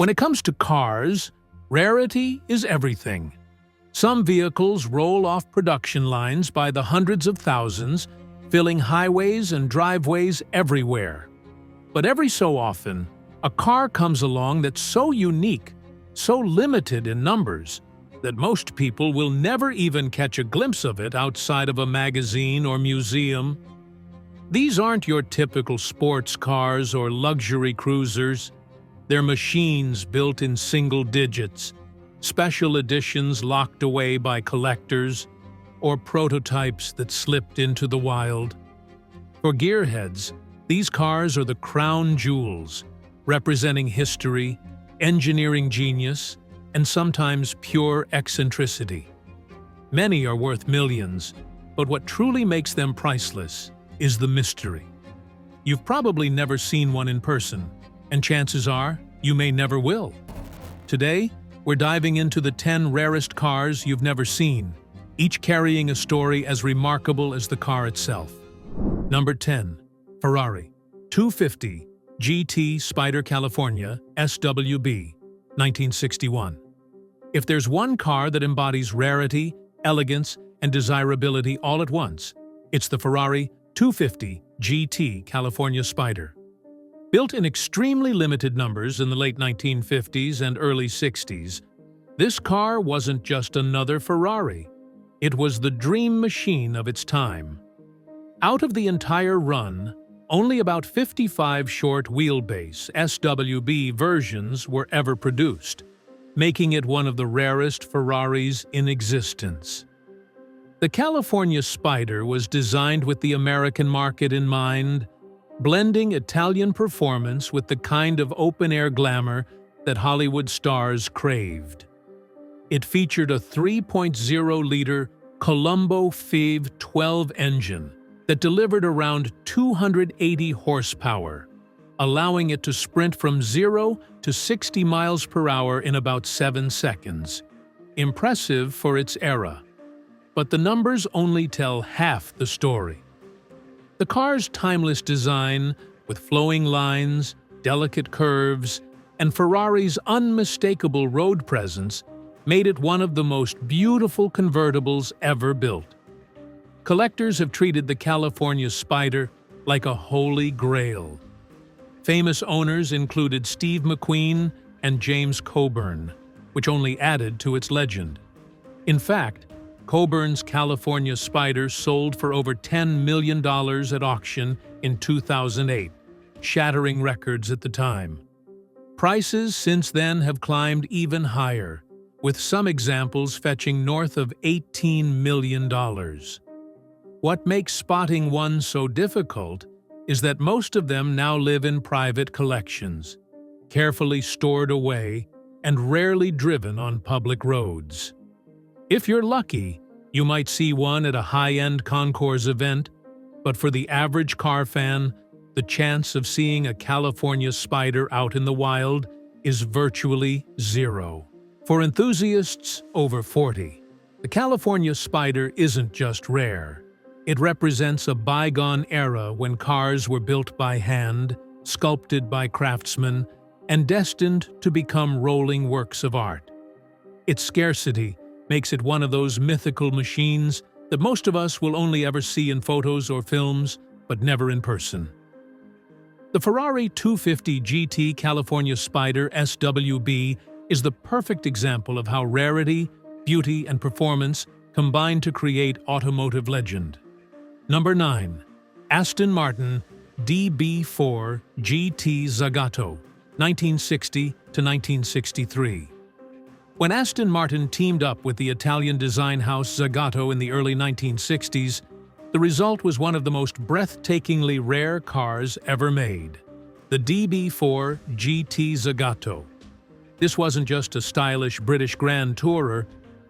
When it comes to cars, rarity is everything. Some vehicles roll off production lines by the hundreds of thousands, filling highways and driveways everywhere. But every so often, a car comes along that's so unique, so limited in numbers, that most people will never even catch a glimpse of it outside of a magazine or museum. These aren't your typical sports cars or luxury cruisers. They're machines built in single digits, special editions locked away by collectors, or prototypes that slipped into the wild. For gearheads, these cars are the crown jewels, representing history, engineering genius, and sometimes pure eccentricity. Many are worth millions, but what truly makes them priceless is the mystery. You've probably never seen one in person, and chances are you may never will. Today, we're diving into the 10 rarest cars you've never seen, each carrying a story as remarkable as the car itself. Number 10. Ferrari 250 GT Spider California SWB, 1961. If there's one car that embodies rarity, elegance, and desirability all at once, it's the Ferrari 250 GT California Spider. Built in extremely limited numbers in the late 1950s and early 60s, this car wasn't just another Ferrari. It was the dream machine of its time. Out of the entire run, only about 55 short wheelbase SWB versions were ever produced, making it one of the rarest Ferraris in existence. The California Spider was designed with the American market in mind, blending Italian performance with the kind of open-air glamour that Hollywood stars craved. It featured a 3.0-liter Colombo FIV 12 engine that delivered around 280 horsepower, allowing it to sprint from 0 to 60 miles per hour in about 7 seconds. Impressive for its era. But the numbers only tell half the story. The car's timeless design, with flowing lines, delicate curves, and Ferrari's unmistakable road presence, made it one of the most beautiful convertibles ever built. Collectors have treated the California Spider like a holy grail. Famous owners included Steve McQueen and James Coburn, which only added to its legend. In fact, Coburn's California Spider sold for over $10 million at auction in 2008, shattering records at the time. Prices since then have climbed even higher, with some examples fetching north of $18 million. What makes spotting one so difficult is that most of them now live in private collections, carefully stored away and rarely driven on public roads. If you're lucky, you might see one at a high-end concours event, but for the average car fan, the chance of seeing a California Spider out in the wild is virtually zero. For enthusiasts over 40, the California Spider isn't just rare. It represents a bygone era when cars were built by hand, sculpted by craftsmen, and destined to become rolling works of art. Its scarcity makes it one of those mythical machines that most of us will only ever see in photos or films, but never in person. The Ferrari 250 GT California Spider SWB is the perfect example of how rarity, beauty, and performance combine to create automotive legend. Number 9. Aston Martin DB4 GT Zagato, 1960 to 1963. When Aston Martin teamed up with the Italian design house Zagato in the early 1960s, the result was one of the most breathtakingly rare cars ever made, the DB4 GT Zagato. This wasn't just a stylish British Grand Tourer,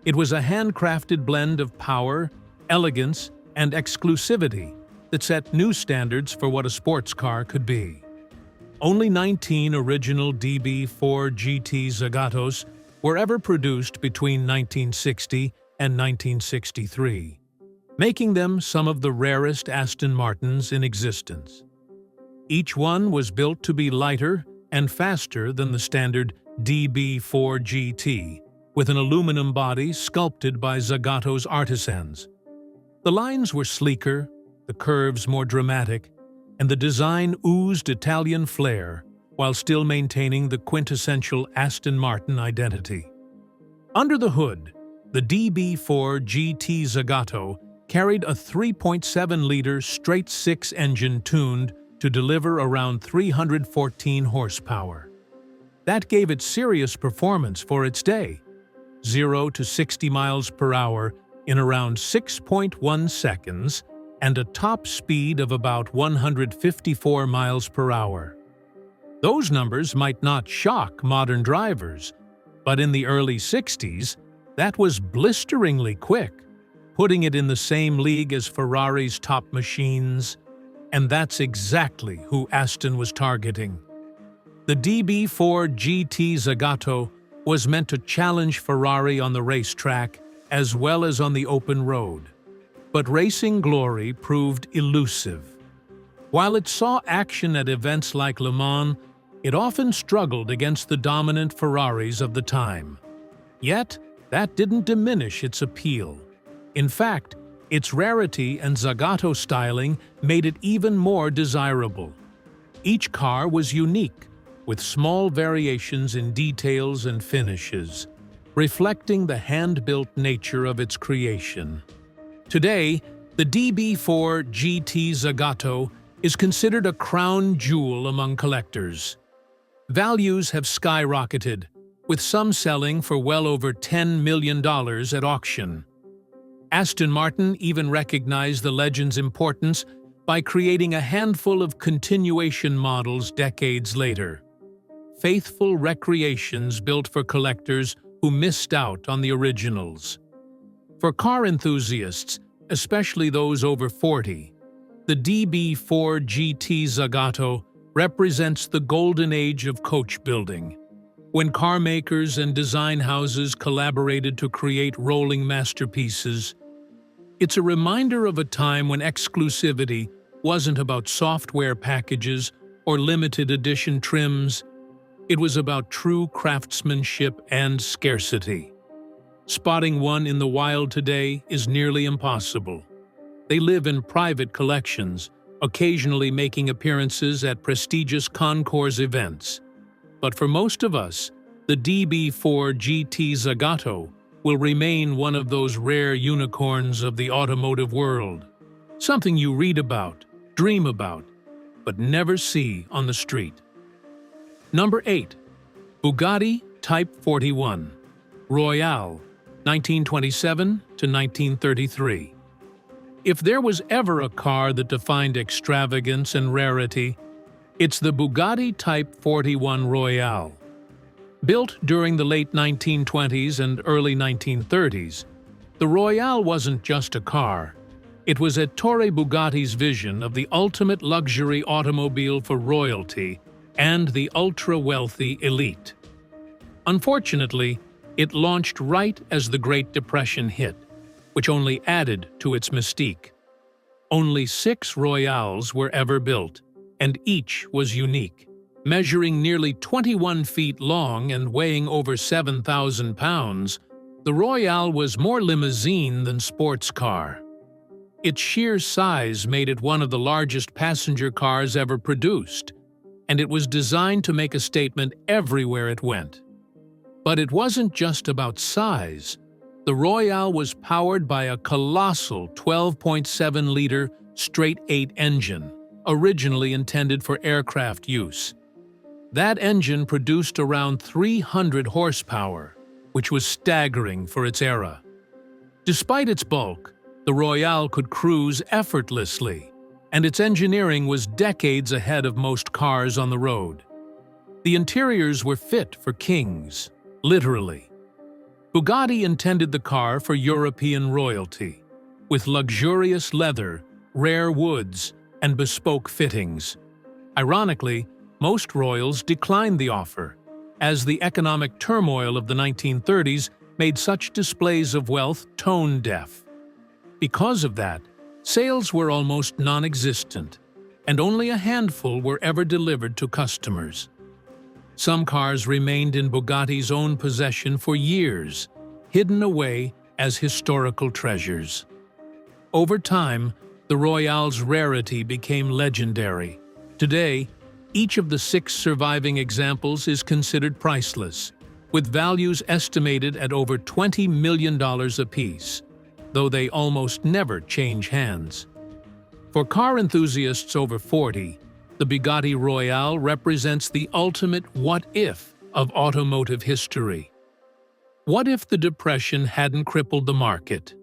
it was a handcrafted blend of power, elegance, and exclusivity that set new standards for what a sports car could be. Only 19 original DB4 GT Zagatos were ever produced between 1960 and 1963, making them some of the rarest Aston Martins in existence. Each one was built to be lighter and faster than the standard DB4 GT, with an aluminum body sculpted by Zagato's artisans. The lines were sleeker, the curves more dramatic, and the design oozed Italian flair while still maintaining the quintessential Aston Martin identity. Under the hood, the DB4 GT Zagato carried a 3.7-liter straight-six engine tuned to deliver around 314 horsepower. That gave it serious performance for its day, 0 to 60 miles per hour in around 6.1 seconds and a top speed of about 154 miles per hour. Those numbers might not shock modern drivers, but in the early 60s, that was blisteringly quick, putting it in the same league as Ferrari's top machines, and that's exactly who Aston was targeting. The DB4 GT Zagato was meant to challenge Ferrari on the racetrack as well as on the open road. But racing glory proved elusive. While it saw action at events like Le Mans, it often struggled against the dominant Ferraris of the time. Yet, that didn't diminish its appeal. In fact, its rarity and Zagato styling made it even more desirable. Each car was unique, with small variations in details and finishes, reflecting the hand-built nature of its creation. Today, the DB4 GT Zagato is considered a crown jewel among collectors. Values have skyrocketed, with some selling for well over $10 million at auction. Aston Martin even recognized the legend's importance by creating a handful of continuation models decades later. Faithful recreations built for collectors who missed out on the originals. For car enthusiasts, especially those over 40, the DB4 GT Zagato represents the golden age of coach building, when car makers and design houses collaborated to create rolling masterpieces. It's a reminder of a time when exclusivity wasn't about software packages or limited edition trims. It was about true craftsmanship and scarcity. Spotting one in the wild today is nearly impossible. They live in private collections, occasionally making appearances at prestigious concours events. But for most of us, the DB4 GT Zagato will remain one of those rare unicorns of the automotive world. Something you read about, dream about, but never see on the street. Number 8. Bugatti Type 41 Royale, 1927 to 1933. If there was ever a car that defined extravagance and rarity, it's the Bugatti Type 41 Royale. Built during the late 1920s and early 1930s, the Royale wasn't just a car. It was Ettore Bugatti's vision of the ultimate luxury automobile for royalty and the ultra-wealthy elite. Unfortunately, it launched right as the Great Depression hit, which only added to its mystique. Only 6 Royales were ever built, and each was unique. Measuring nearly 21 feet long and weighing over 7,000 pounds, the Royale was more limousine than sports car. Its sheer size made it one of the largest passenger cars ever produced, and it was designed to make a statement everywhere it went. But it wasn't just about size. The Royale was powered by a colossal 12.7-liter straight-8 engine, originally intended for aircraft use. That engine produced around 300 horsepower, which was staggering for its era. Despite its bulk, the Royale could cruise effortlessly, and its engineering was decades ahead of most cars on the road. The interiors were fit for kings, literally. Bugatti intended the car for European royalty, with luxurious leather, rare woods, and bespoke fittings. Ironically, most royals declined the offer, as the economic turmoil of the 1930s made such displays of wealth tone-deaf. Because of that, sales were almost non-existent, and only a handful were ever delivered to customers. Some cars remained in Bugatti's own possession for years, hidden away as historical treasures. Over time, the Royale's rarity became legendary. Today, each of the 6 surviving examples is considered priceless, with values estimated at over $20 million apiece, though they almost never change hands. For car enthusiasts over 40, the Bugatti Royale represents the ultimate what-if of automotive history. What if the Depression hadn't crippled the market?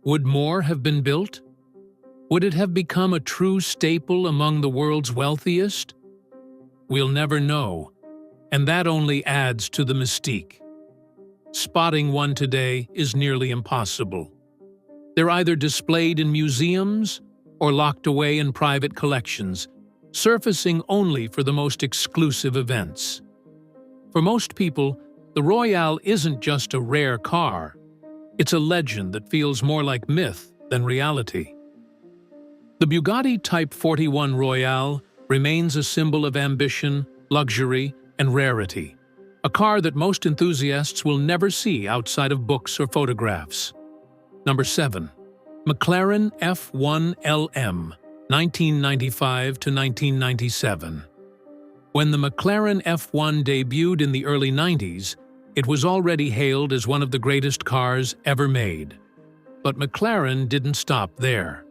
Would more have been built? Would it have become a true staple among the world's wealthiest? We'll never know, and that only adds to the mystique. Spotting one today is nearly impossible. They're either displayed in museums or locked away in private collections, surfacing only for the most exclusive events. For most people, the Royale isn't just a rare car. It's a legend that feels more like myth than reality. The Bugatti Type 41 Royale remains a symbol of ambition, luxury, and rarity, a car that most enthusiasts will never see outside of books or photographs. Number 7. McLaren F1 LM, 1995 to 1997. When the McLaren F1 debuted in the early 90s, it was already hailed as one of the greatest cars ever made. But McLaren didn't stop there.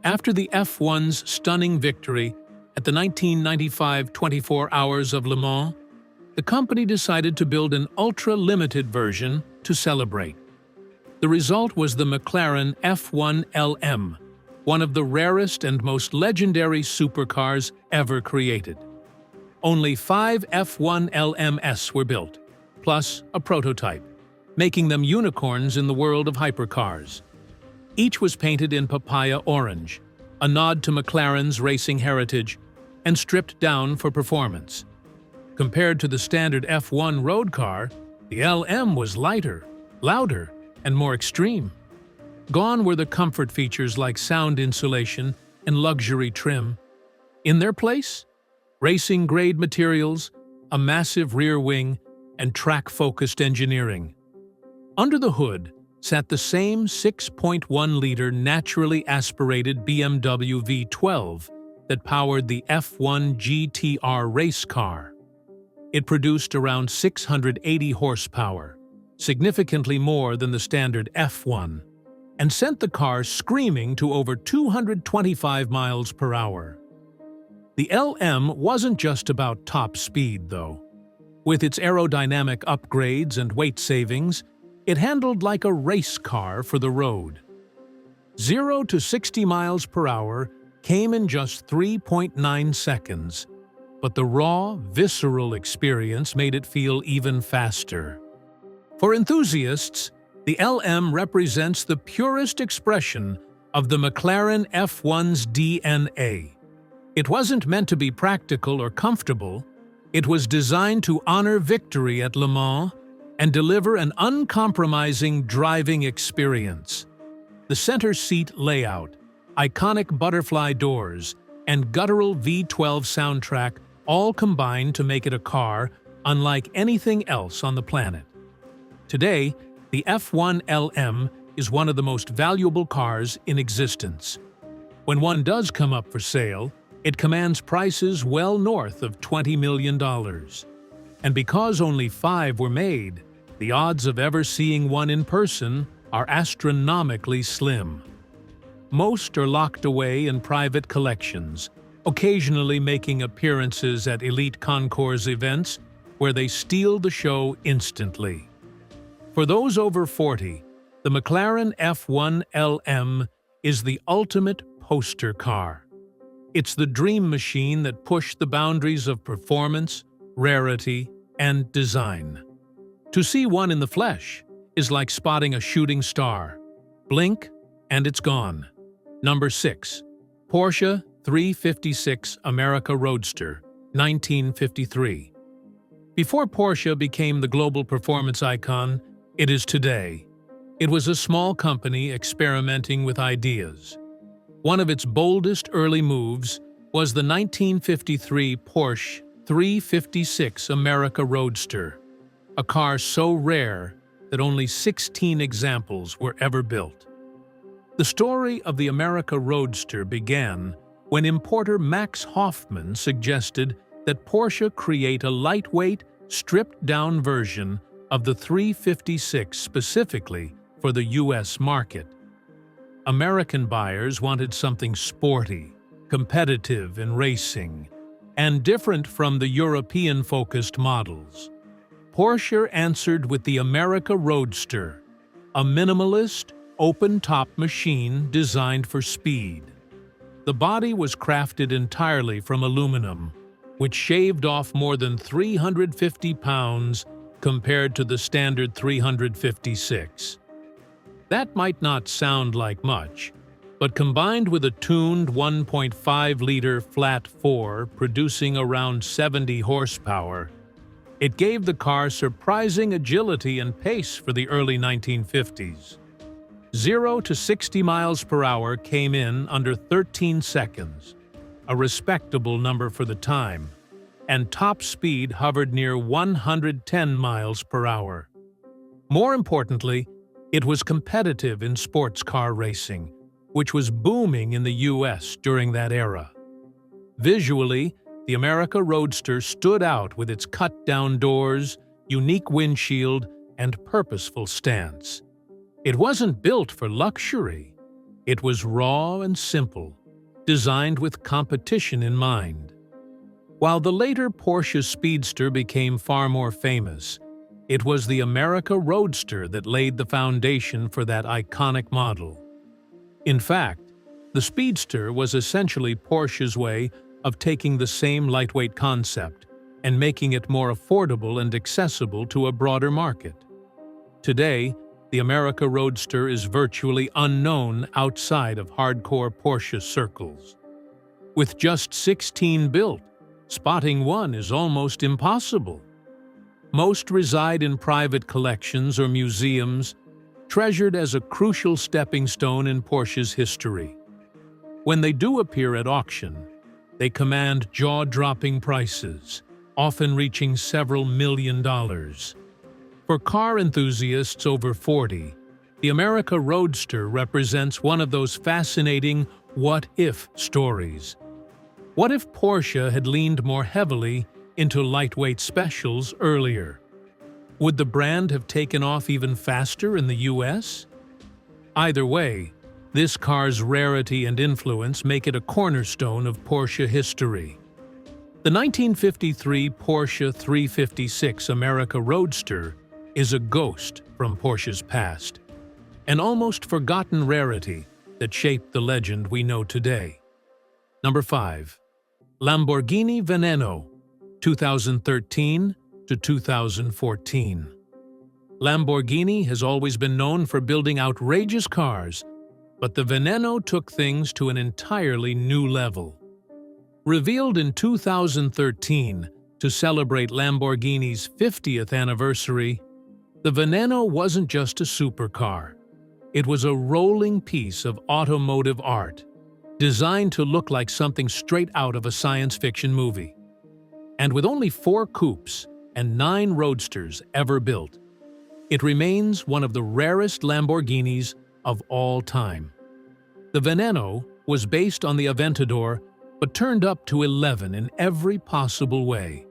After the F1's stunning victory at the 1995 24 Hours of Le Mans, the company decided to build an ultra-limited version to celebrate. The result was the McLaren F1 LM, one of the rarest and most legendary supercars ever created. Only 5 F1 LMS were built, plus a prototype, making them unicorns in the world of hypercars. Each was painted in papaya orange, a nod to McLaren's racing heritage, and stripped down for performance. Compared to the standard F1 road car, the LM was lighter, louder, and more extreme. Gone were the comfort features like sound insulation and luxury trim. In their place, racing-grade materials, a massive rear wing, and track-focused engineering. Under the hood sat the same 6.1-liter naturally aspirated BMW V12 that powered the F1 GTR race car. It produced around 680 horsepower, significantly more than the standard F1, and sent the car screaming to over 225 miles per hour. The LM wasn't just about top speed, though. With its aerodynamic upgrades and weight savings, it handled like a race car for the road. 0 to 60 miles per hour came in just 3.9 seconds, but the raw, visceral experience made it feel even faster. For enthusiasts, the LM represents the purest expression of the McLaren F1's DNA. It wasn't meant to be practical or comfortable. It was designed to honor victory at Le Mans and deliver an uncompromising driving experience. The center seat layout, iconic butterfly doors, and guttural V12 soundtrack all combined to make it a car unlike anything else on the planet. Today, the F1 LM is one of the most valuable cars in existence. When one does come up for sale, it commands prices well north of $20 million. And because only 5 were made, the odds of ever seeing one in person are astronomically slim. Most are locked away in private collections, occasionally making appearances at elite concours events where they steal the show instantly. For those over 40, the McLaren F1 LM is the ultimate poster car. It's the dream machine that pushed the boundaries of performance, rarity, and design. To see one in the flesh is like spotting a shooting star. Blink, and it's gone. Number 6. Porsche 356 America Roadster, 1953. Before Porsche became the global performance icon it is today, it was a small company experimenting with ideas. One of its boldest early moves was the 1953 Porsche 356 America Roadster, a car so rare that only 16 examples were ever built. The story of the America Roadster began when importer Max Hoffman suggested that Porsche create a lightweight, stripped-down version of the 356 specifically for the U.S. market. American buyers wanted something sporty, competitive in racing, and different from the European-focused models. Porsche answered with the America Roadster, a minimalist, open-top machine designed for speed. The body was crafted entirely from aluminum, which shaved off more than 350 pounds compared to the standard 356. That might not sound like much, but combined with a tuned 1.5-liter flat 4 producing around 70 horsepower, it gave the car surprising agility and pace for the early 1950s. 0 to 60 miles per hour came in under 13 seconds, a respectable number for the time, and top speed hovered near 110 miles per hour. More importantly, it was competitive in sports car racing, which was booming in the U.S. during that era. Visually, the America Roadster stood out with its cut-down doors, unique windshield, and purposeful stance. It wasn't built for luxury. It was raw and simple, designed with competition in mind. While the later Porsche Speedster became far more famous, it was the America Roadster that laid the foundation for that iconic model. In fact, the Speedster was essentially Porsche's way of taking the same lightweight concept and making it more affordable and accessible to a broader market. Today, the America Roadster is virtually unknown outside of hardcore Porsche circles. With just 16 built, spotting one is almost impossible. Most reside in private collections or museums, treasured as a crucial stepping stone in Porsche's history. When they do appear at auction, they command jaw-dropping prices, often reaching several $1 million. For car enthusiasts over 40, the America Roadster represents one of those fascinating what-if stories. What if Porsche had leaned more heavily into lightweight specials earlier? Would the brand have taken off even faster in the US? Either way, this car's rarity and influence make it a cornerstone of Porsche history. The 1953 Porsche 356 America Roadster is a ghost from Porsche's past, an almost forgotten rarity that shaped the legend we know today. Number 5. Lamborghini Veneno, 2013 to 2014. Lamborghini has always been known for building outrageous cars, but the Veneno took things to an entirely new level. Revealed in 2013 to celebrate Lamborghini's 50th anniversary, the Veneno wasn't just a supercar. It was a rolling piece of automotive art, designed to look like something straight out of a science fiction movie. And with only 4 coupes and 9 roadsters ever built, it remains one of the rarest Lamborghinis of all time. The Veneno was based on the Aventador, but turned up to 11 in every possible way.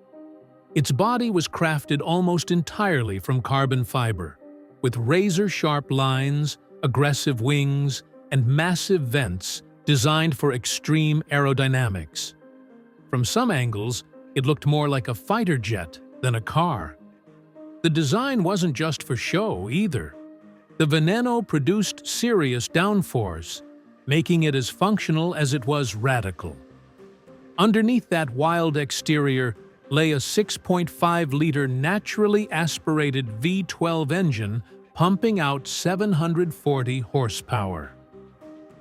Its body was crafted almost entirely from carbon fiber, with razor-sharp lines, aggressive wings, and massive vents designed for extreme aerodynamics. From some angles, it looked more like a fighter jet than a car. The design wasn't just for show either. The Veneno produced serious downforce, making it as functional as it was radical. Underneath that wild exterior lay a 6.5-liter naturally aspirated V12 engine pumping out 740 horsepower.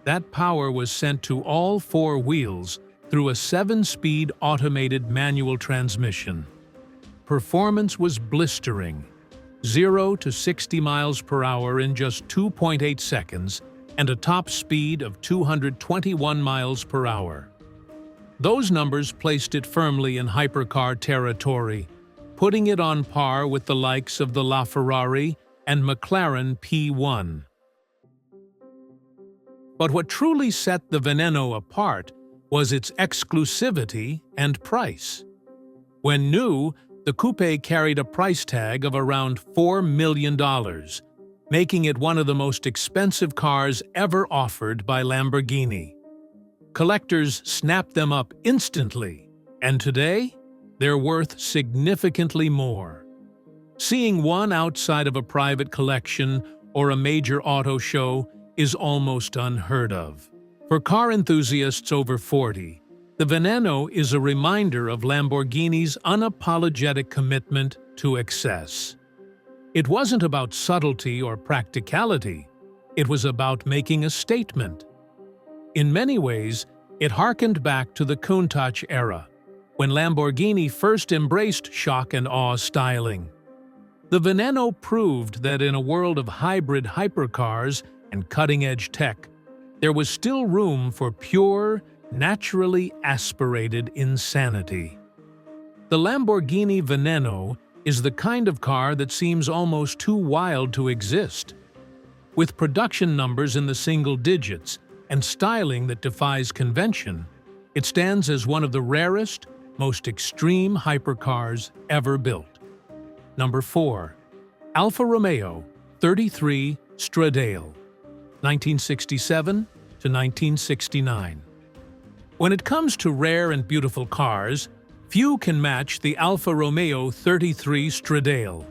That power was sent to all 4 wheels through a 7-speed automated manual transmission. Performance was blistering, 0 to 60 miles per hour in just 2.8 seconds and a top speed of 221 miles per hour. Those numbers placed it firmly in hypercar territory, putting it on par with the likes of the LaFerrari and McLaren P1. But what truly set the Veneno apart was its exclusivity and price. When new, the coupe carried a price tag of around $4 million, making it one of the most expensive cars ever offered by Lamborghini. Collectors snapped them up instantly, and today, they're worth significantly more. Seeing one outside of a private collection or a major auto show is almost unheard of. For car enthusiasts over 40, the Veneno is a reminder of Lamborghini's unapologetic commitment to excess. It wasn't about subtlety or practicality, it was about making a statement. In many ways, it harkened back to the Countach era, when Lamborghini first embraced shock and awe styling. The Veneno proved that in a world of hybrid hypercars and cutting-edge tech, there was still room for pure, naturally aspirated insanity. The Lamborghini Veneno is the kind of car that seems almost too wild to exist. With production numbers in the single digits and styling that defies convention, it stands as one of the rarest, most extreme hypercars ever built. Number 4. Alfa Romeo 33 Stradale, 1967 to 1969. When it comes to rare and beautiful cars, few can match the Alfa Romeo 33 Stradale.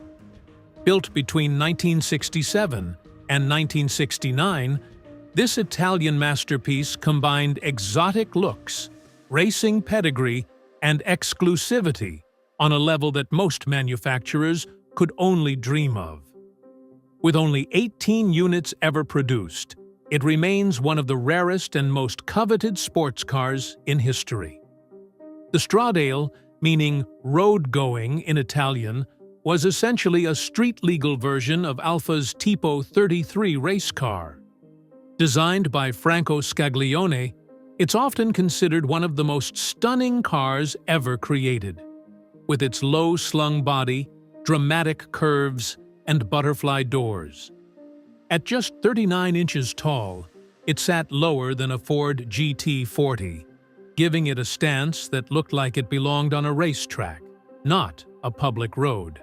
Built between 1967 and 1969, this Italian masterpiece combined exotic looks, racing pedigree, and exclusivity on a level that most manufacturers could only dream of. With only 18 units ever produced, it remains one of the rarest and most coveted sports cars in history. The Stradale, meaning road-going in Italian, was essentially a street-legal version of Alfa's Tipo 33 race car. Designed by Franco Scaglione, it's often considered one of the most stunning cars ever created. With its low-slung body, dramatic curves, and butterfly doors. At just 39 inches tall, it sat lower than a Ford GT40, giving it a stance that looked like it belonged on a racetrack, not a public road.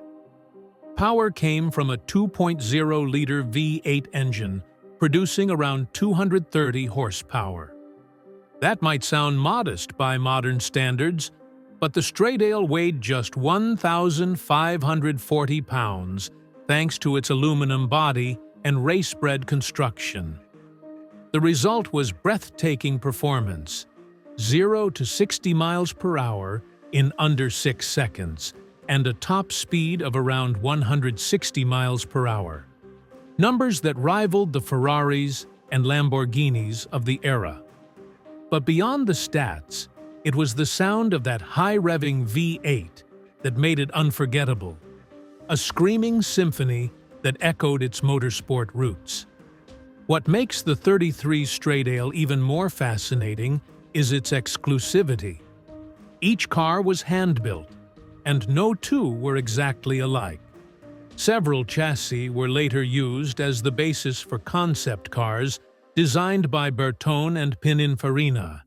Power came from a 2.0-liter V8 engine, producing around 230 horsepower. That might sound modest by modern standards, but the Stradale weighed just 1,540 pounds thanks to its aluminum body and race-bred construction. The result was breathtaking performance, 0 to 60 miles per hour in under 6 seconds, and a top speed of around 160 miles per hour. Numbers that rivaled the Ferraris and Lamborghinis of the era. But beyond the stats, it was the sound of that high-revving V8 that made it unforgettable, a screaming symphony that echoed its motorsport roots. What makes the 33 Stradale even more fascinating is its exclusivity. Each car was hand-built, and no two were exactly alike. Several chassis were later used as the basis for concept cars designed by Bertone and Pininfarina,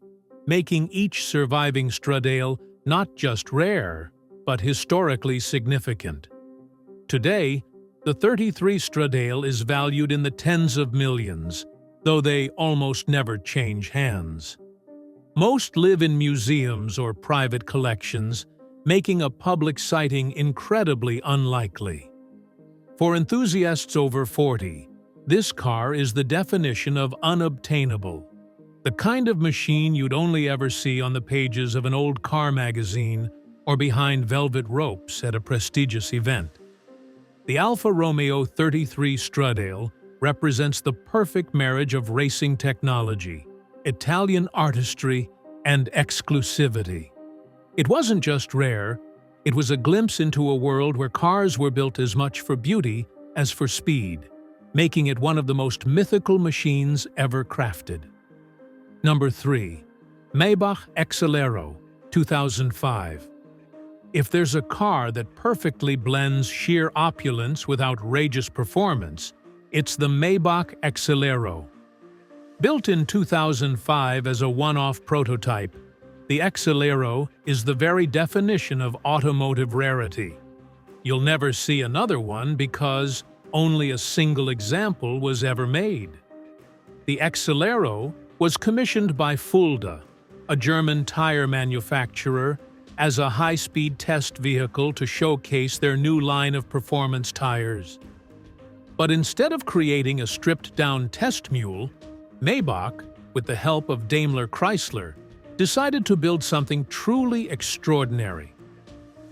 making each surviving Stradale not just rare, but historically significant. Today, the 33 Stradale is valued in the tens of millions, though they almost never change hands. Most live in museums or private collections, making a public sighting incredibly unlikely. For enthusiasts over 40, this car is the definition of unobtainable, the kind of machine you'd only ever see on the pages of an old car magazine or behind velvet ropes at a prestigious event. The Alfa Romeo 33 Stradale represents the perfect marriage of racing technology, Italian artistry, and exclusivity. It wasn't just rare, it was a glimpse into a world where cars were built as much for beauty as for speed, making it one of the most mythical machines ever crafted. Number 3. Maybach Exelero, 2005. If there's a car that perfectly blends sheer opulence with outrageous performance, it's the Maybach Exelero. Built in 2005 as a one-off prototype, the Exelero is the very definition of automotive rarity. You'll never see another one because only a single example was ever made. The Exelero was commissioned by Fulda, a German tire manufacturer, as a high-speed test vehicle to showcase their new line of performance tires. But instead of creating a stripped-down test mule, Maybach, with the help of Daimler Chrysler, decided to build something truly extraordinary.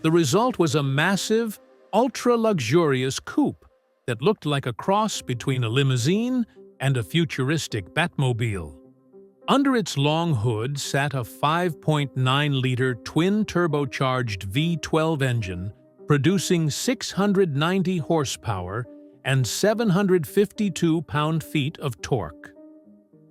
The result was a massive, ultra-luxurious coupe that looked like a cross between a limousine and a futuristic Batmobile. Under its long hood sat a 5.9-liter twin-turbocharged V12 engine producing 690 horsepower and 752 pound-feet of torque.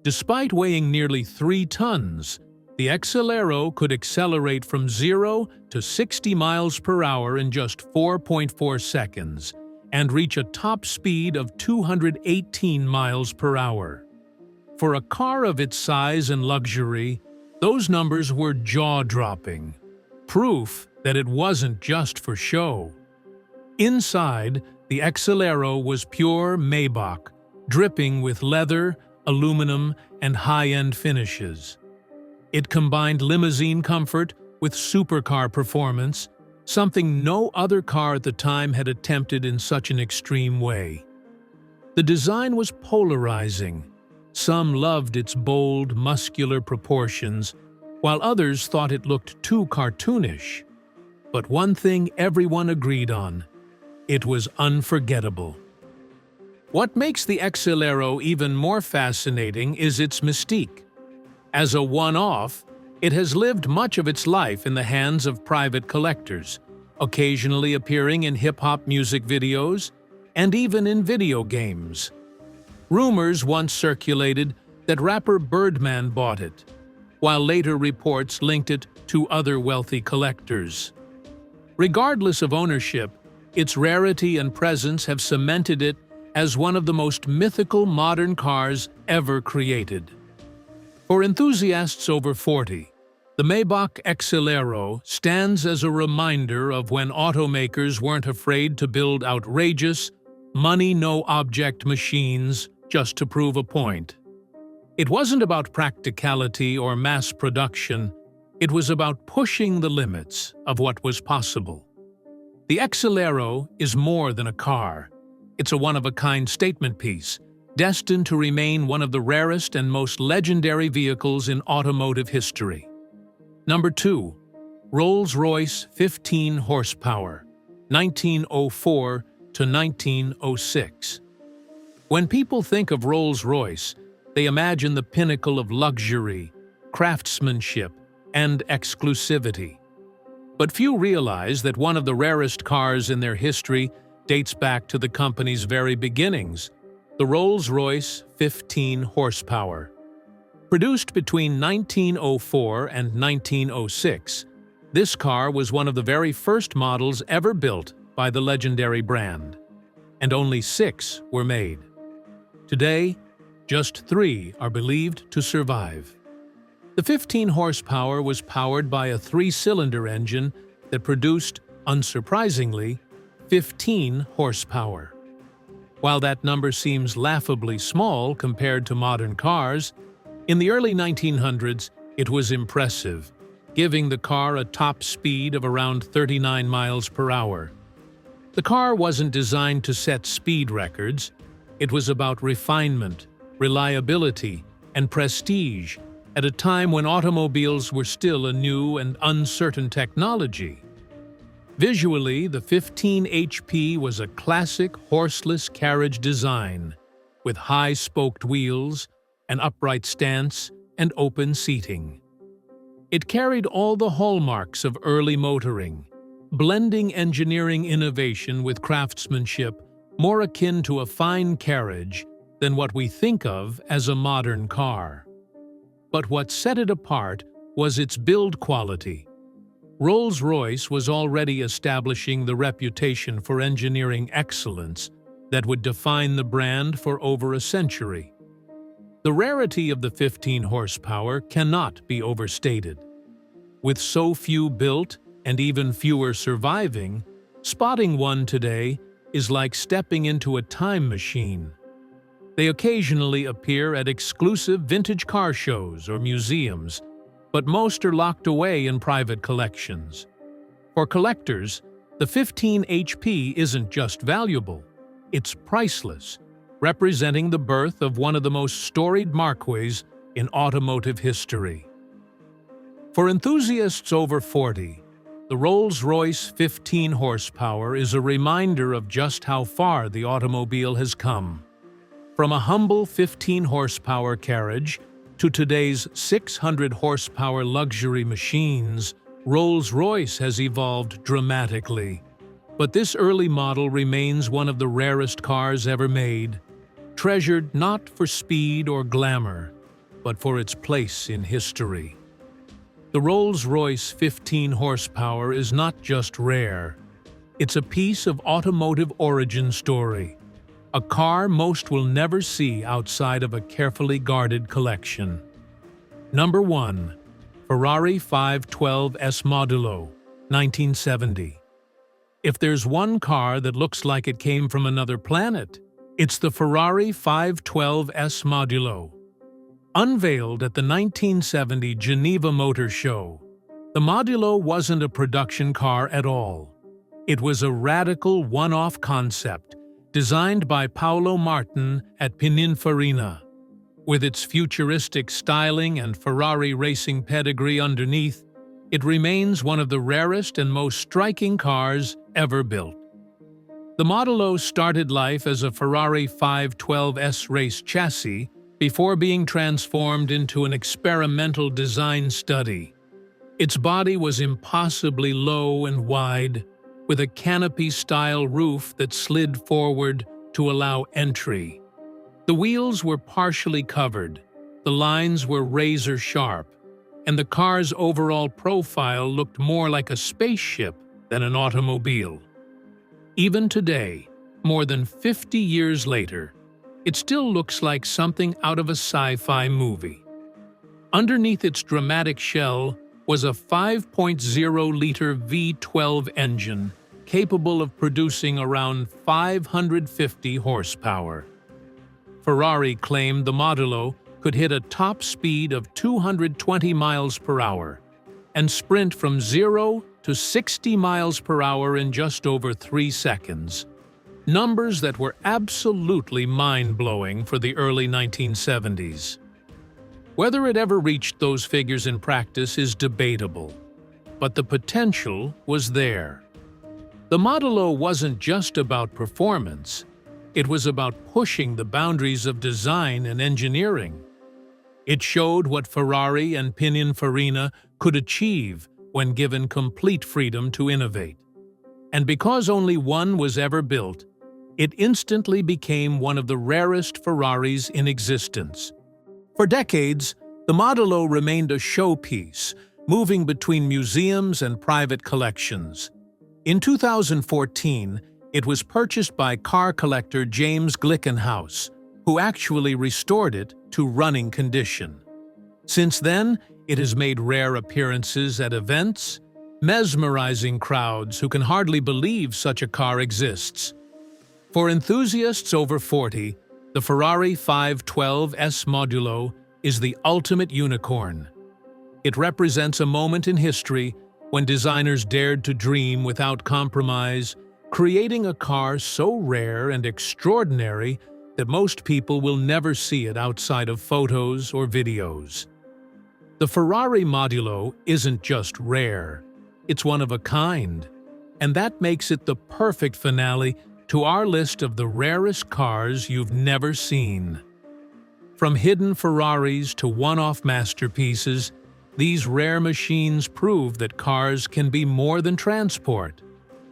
Despite weighing nearly 3 tons, the Exelero could accelerate from 0 to 60 miles per hour in just 4.4 seconds and reach a top speed of 218 miles per hour. For a car of its size and luxury, those numbers were jaw-dropping, proof that it wasn't just for show. Inside, the Exelero was pure Maybach, dripping with leather, aluminum, and high-end finishes. It combined limousine comfort with supercar performance, something no other car at the time had attempted in such an extreme way. The design was polarizing. Some loved its bold, muscular proportions, while others thought it looked too cartoonish. But one thing everyone agreed on: it was unforgettable. What makes the Exelero even more fascinating is its mystique. As a one-off, it has lived much of its life in the hands of private collectors, occasionally appearing in hip-hop music videos and even in video games. Rumors once circulated that rapper Birdman bought it, while later reports linked it to other wealthy collectors. Regardless of ownership, its rarity and presence have cemented it as one of the most mythical modern cars ever created. For enthusiasts over 40, the Maybach Exelero stands as a reminder of when automakers weren't afraid to build outrageous, money-no-object machines just to prove a point. It wasn't about practicality or mass production, it was about pushing the limits of what was possible. The Exelero is more than a car. It's a one-of-a-kind statement piece, destined to remain one of the rarest and most legendary vehicles in automotive history. Number 2. Rolls-Royce 15 horsepower, 1904 to 1906. When people think of Rolls-Royce, they imagine the pinnacle of luxury, craftsmanship, and exclusivity. But few realize that one of the rarest cars in their history dates back to the company's very beginnings, the Rolls-Royce 15 horsepower. Produced between 1904 and 1906, this car was one of the very first models ever built by the legendary brand, and only 6 were made. Today, just 3 are believed to survive. The 15 horsepower was powered by a 3-cylinder engine that produced, unsurprisingly, 15 horsepower. While that number seems laughably small compared to modern cars, in the early 1900s it was impressive, giving the car a top speed of around 39 miles per hour. The car wasn't designed to set speed records. It was about refinement, reliability, and prestige at a time when automobiles were still a new and uncertain technology. Visually, the 15 HP was a classic horseless carriage design, with high-spoked wheels, an upright stance, and open seating. It carried all the hallmarks of early motoring, blending engineering innovation with craftsmanship more akin to a fine carriage than what we think of as a modern car. But what set it apart was its build quality. Rolls-Royce was already establishing the reputation for engineering excellence that would define the brand for over a century. The rarity of the 15 horsepower cannot be overstated. With so few built and even fewer surviving, spotting one today is like stepping into a time machine. They occasionally appear at exclusive vintage car shows or museums, but most are locked away in private collections. For collectors, the 15 HP isn't just valuable, it's priceless, representing the birth of one of the most storied marques in automotive history. For enthusiasts over 40, the Rolls-Royce 15 horsepower is a reminder of just how far the automobile has come. From a humble 15 horsepower carriage to today's 600 horsepower luxury machines, Rolls-Royce has evolved dramatically. But this early model remains one of the rarest cars ever made, treasured not for speed or glamour, but for its place in history. The Rolls-Royce 15 horsepower is not just rare. It's a piece of automotive origin story, a car most will never see outside of a carefully guarded collection. Number 1. Ferrari 512 S Modulo, 1970. If there's one car that looks like it came from another planet, it's the Ferrari 512 S Modulo. Unveiled at the 1970 Geneva Motor Show, the Modulo wasn't a production car at all. It was a radical one-off concept designed by Paolo Martin at Pininfarina. With its futuristic styling and Ferrari racing pedigree underneath, it remains one of the rarest and most striking cars ever built. The Modulo started life as a Ferrari 512S race chassis before being transformed into an experimental design study. Its body was impossibly low and wide, with a canopy-style roof that slid forward to allow entry. The wheels were partially covered, the lines were razor-sharp, and the car's overall profile looked more like a spaceship than an automobile. Even today, more than 50 years later, it still looks like something out of a sci-fi movie. Underneath its dramatic shell was a 5.0-liter V12 engine capable of producing around 550 horsepower. Ferrari claimed the Modulo could hit a top speed of 220 miles per hour and sprint from 0 to 60 miles per hour in just over 3 seconds. Numbers that were absolutely mind-blowing for the early 1970s. Whether it ever reached those figures in practice is debatable, but the potential was there. The Modulo wasn't just about performance, it was about pushing the boundaries of design and engineering. It showed what Ferrari and Pininfarina could achieve when given complete freedom to innovate. And because only one was ever built, it instantly became one of the rarest Ferraris in existence. For decades, the Modulo remained a showpiece, moving between museums and private collections. In 2014, it was purchased by car collector James Glickenhaus, who actually restored it to running condition. Since then, it has made rare appearances at events, mesmerizing crowds who can hardly believe such a car exists. For enthusiasts over 40, the Ferrari 512 S Modulo is the ultimate unicorn. It represents a moment in history when designers dared to dream without compromise, creating a car so rare and extraordinary that most people will never see it outside of photos or videos. The Ferrari Modulo isn't just rare, it's one of a kind, and that makes it the perfect finale to our list of the rarest cars you've never seen. From hidden Ferraris to one-off masterpieces, these rare machines prove that cars can be more than transport.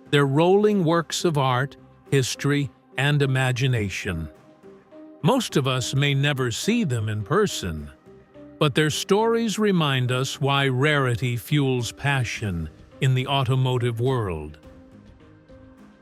They're rolling works of art, history, and imagination. Most of us may never see them in person, But their stories remind us why rarity fuels passion in the automotive world.